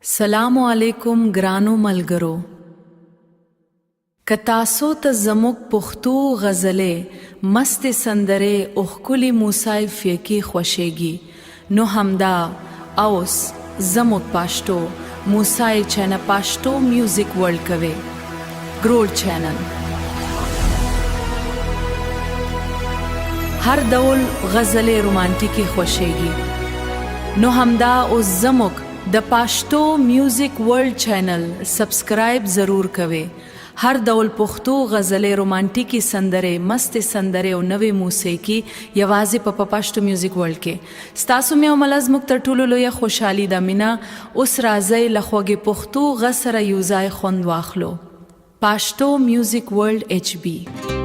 सलामु अलैकुम ग्रानो मलगरो कतासो त जमुक पुख्तू गज़ले मस्त संदरे उखकुली मूसाई फियकी ख्वशेगी नो हमदा औस जमुक पाश्तो मूसाई चैना पाश्तो म्यूजिक वर्ल्ड कवे ग्रोड चैनल हर दौल गज़ले रोमांटिकी ख्वशेगी नो हमदा उस जमुक द पाश्तो म्यूजिक वर्ल्ड चैनल सब्सक्राइब ज़रूर कवे हर दौल पुख्तू गज़ले रोमांटिकी संदरे मस्त संदरे और नवे मूसीकी यवाज़े पपा पाश्तो म्यूजिक वर्ल्ड के स्तासु में मलज़ मुक्तरटुलो लोया खुशाली दमिना उस राज़े लखोगे पुख्तू गसरा यूज़ाए खुंद वाखलो पाश्तो म्यूजिक वर्ल्ड HB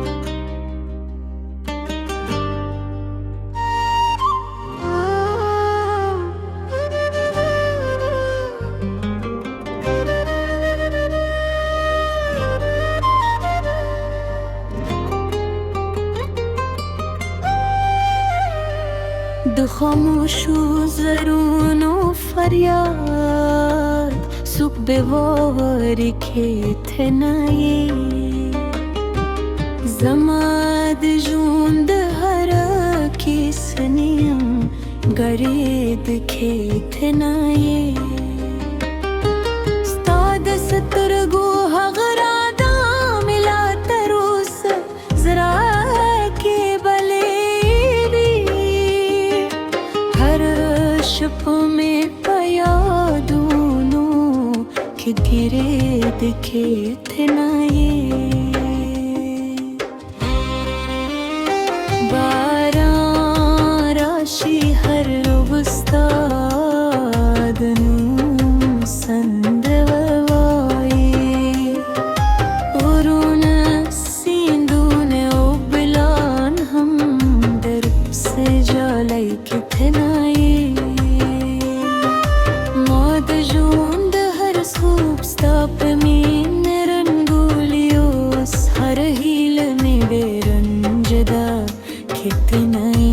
د خاموشو زرونو فریاد سوک بیواری که تنایی زماد جون د هرکی سنیم گرید که تنایی ستاد سترگو هغرادا ملا تروس زراکی शप में पयादूनों के गिरे दिखे थे ना ये बारां राशि हर रुबस्तादनू संदवाई उरुन सिंधुन ओबलान हम दर से जालाई के थे ना ये Stop me nerangolios har hil mein beranjada kitnai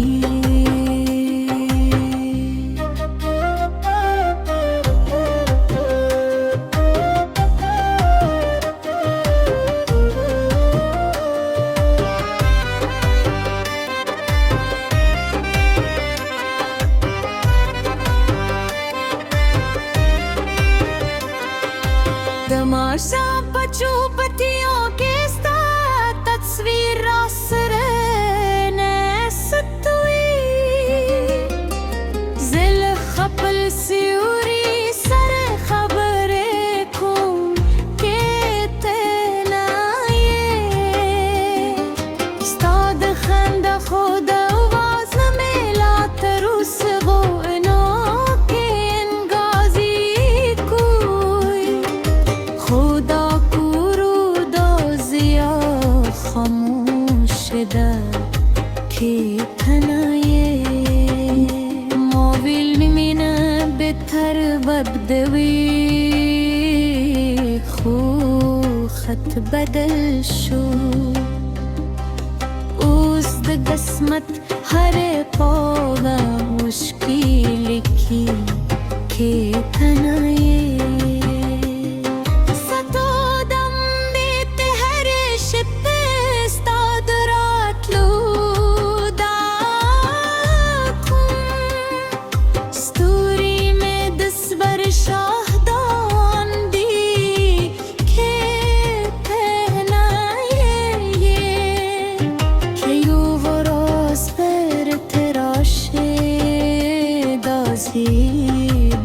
तमाशा बचू पतियों के साथ तस्वीर रासरे ने सतुई जिल खपल सिउरी सर खबरे खून के तेनाये स्ताद खंदा खुदा आवाज में ला तरुस वो के इंगाजी खुदा कुरुदा जिया खामोशदा के थनाये मोबिल में बेथर बदवी खो खत बदल शो उस दस्मत हरे पौधा मुश्किल की के थनाये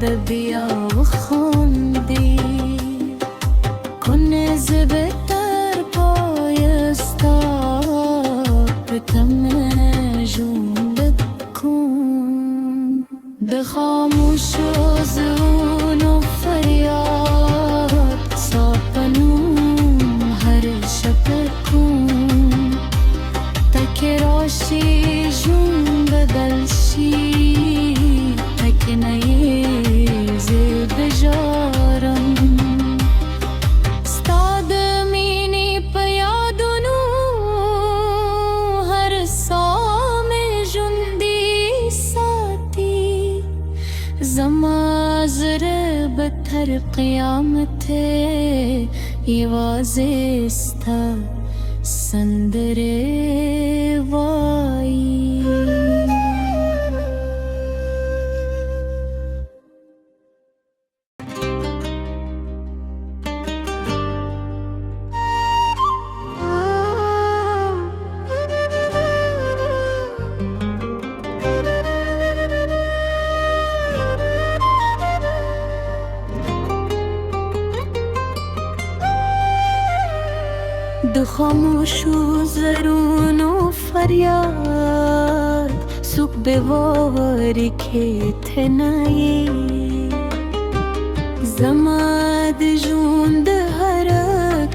دبیا خوندی کنه زبتر پایستا بتم جون بکن بخاموش و زون و فریاد ساپنون هر شب کن تک راشی جون بدلشی تک نیزی بجارم ستاد مینی پیادونو هر سام جندی ساتی زمازر قیامت یه وازستا سندره وایی د خاموشو زرونو فریاد سوک بواری که تنایی زما د ژوند هر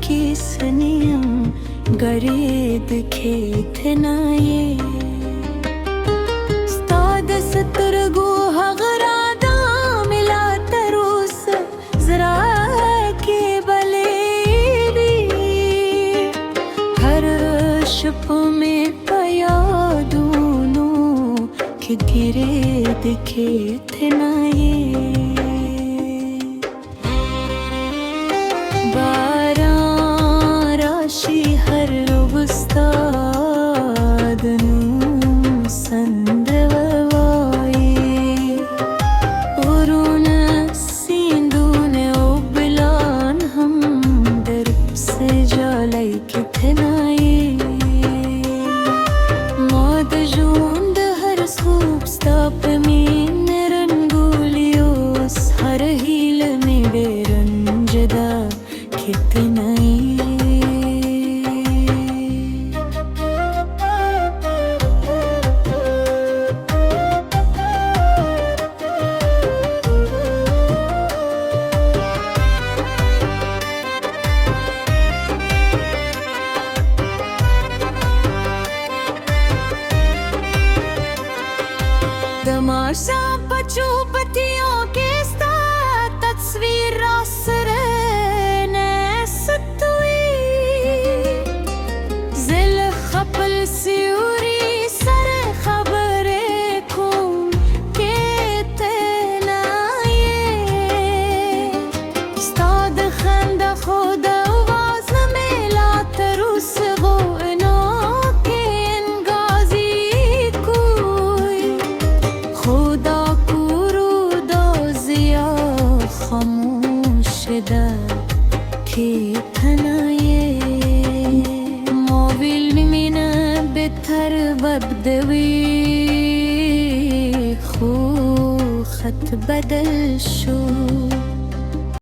کیسنیم غرید که تنایی ستا د سترګو هغه رادا ملا تر اوسه زرا کې شپ میں پیادونو کہ گرے دکھے تھے نا یہ باران راشی ہر وستادنو سندوائی اورون سیندون اوبلان ہم درب سے جالائی کہ تھے نا तमाशा बचो पतियों के सा तस्वीर रासरे ने सतुई जिल खपल सिउरी सर खबरे खून के तेनाये स्ताद खंद खुद आवाज मिला तरुस वो موبیل مینا بهتر بدوی خو خط بدل شو